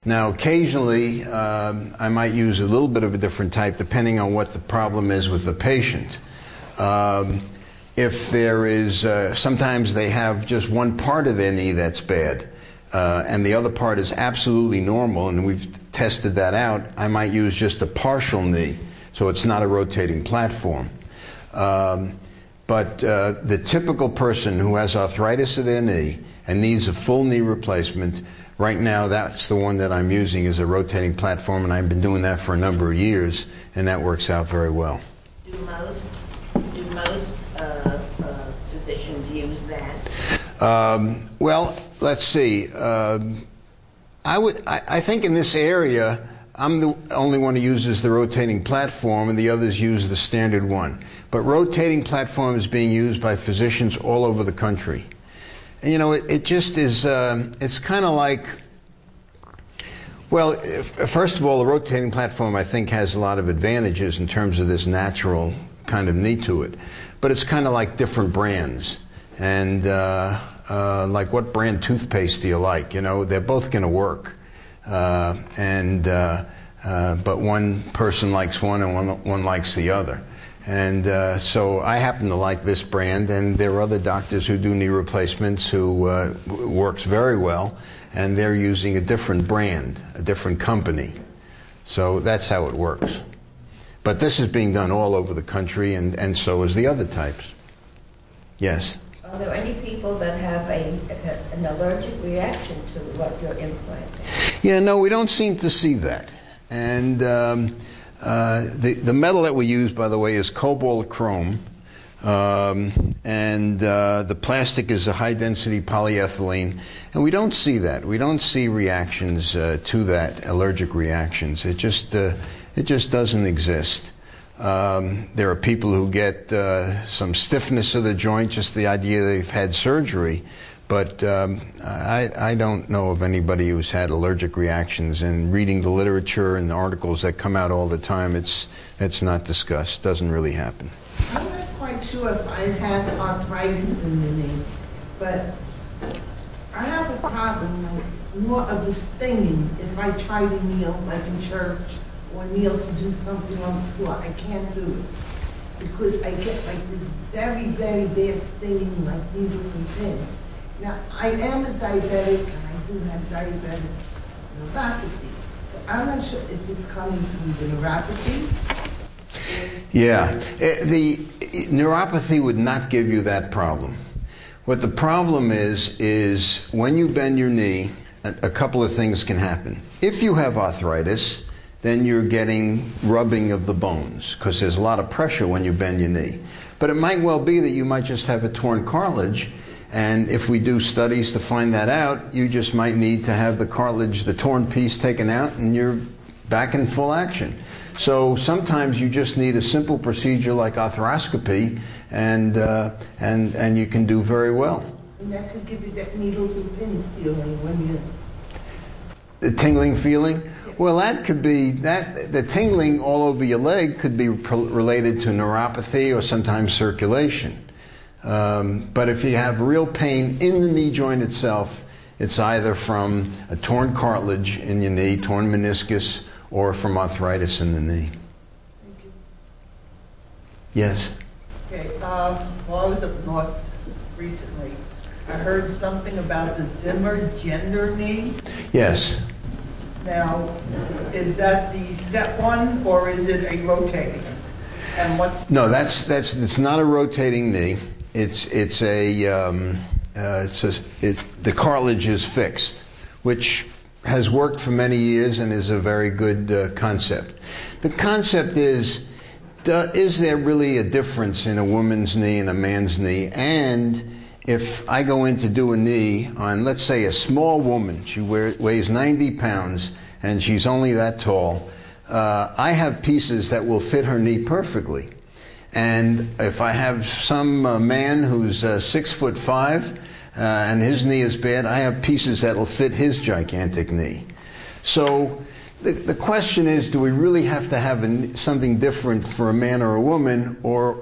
Now, occasionally, I might use a little bit of a different type depending on what the problem is with the patient. If there is, sometimes they have just one part of their knee that's bad, and the other part is absolutely normal, and we've tested that out, I might use just a partial knee, so it's not a rotating platform. But the typical person who has arthritis of their knee and needs a full knee replacement, right now that's the one that I'm using as a rotating platform, and I've been doing that for a number of years, and that works out very well. Do most physicians use that? Well, let's see. I think in this area, I'm the only one who uses the rotating platform, and the others use the standard one. But rotating platform is being used by physicians all over the country. And you know, it just is, it's kind of like, well, first of all, the rotating platform I think has a lot of advantages in terms of this natural kind of knee to it. But it's kind of like different brands. And like what brand toothpaste do you like? You know, they're both going to work. But one person likes one and one likes the other. And so I happen to like this brand, and there are other doctors who do knee replacements who works very well, and they're using a different brand, a different company. So that's how it works. But this is being done all over the country, and so is the other types. Yes? Are there any people that have an allergic reaction to what you're implanting? Yeah, no, we don't seem to see that. And the metal that we use, by the way, is cobalt chrome, and the plastic is a high-density polyethylene, and we don't see that. We don't see reactions to that, allergic reactions. It just doesn't exist. There are people who get some stiffness of the joint, just the idea they've had surgery. But I don't know of anybody who's had allergic reactions, and reading the literature and the articles that come out all the time, it's not discussed. Doesn't really happen. I'm not quite sure if I have arthritis in the knee, but I have a problem, like more of the stinging if I try to kneel, like in church, or kneel to do something on the floor. I can't do it because I get like this very, very bad stinging, like needles and pins. Now, I am a diabetic, and I do have diabetic neuropathy. So I'm not sure if it's coming from the neuropathy. Yeah, the neuropathy would not give you that problem. What the problem is when you bend your knee, a couple of things can happen. If you have arthritis, then you're getting rubbing of the bones, because there's a lot of pressure when you bend your knee. But it might well be that you might just have a torn cartilage. And if we do studies to find that out, you just might need to have the cartilage, the torn piece, taken out, and you're back in full action. So sometimes you just need a simple procedure like arthroscopy, and you can do very well. And that could give you that needles and pins feeling when you... The tingling feeling? Well, that could be, the tingling all over your leg could be related to neuropathy or sometimes circulation. But if you have real pain in the knee joint itself, it's either from a torn cartilage in your knee, torn meniscus, or from arthritis in the knee. Thank you. Yes? Okay, well, I was up north recently. I heard something about the Zimmer gender knee. Yes. Now, is that the set one, or is it a rotating? And what's... No, it's not a rotating knee. The cartilage is fixed, which has worked for many years and is a very good concept. The concept is there really a difference in a woman's knee and a man's knee? And if I go in to do a knee on, let's say, a small woman, she weighs 90 pounds and she's only that tall, I have pieces that will fit her knee perfectly. And if I have some man who's 6'5", and his knee is bad, I have pieces that will fit his gigantic knee. So the question is, do we really have to have something different for a man or a woman, or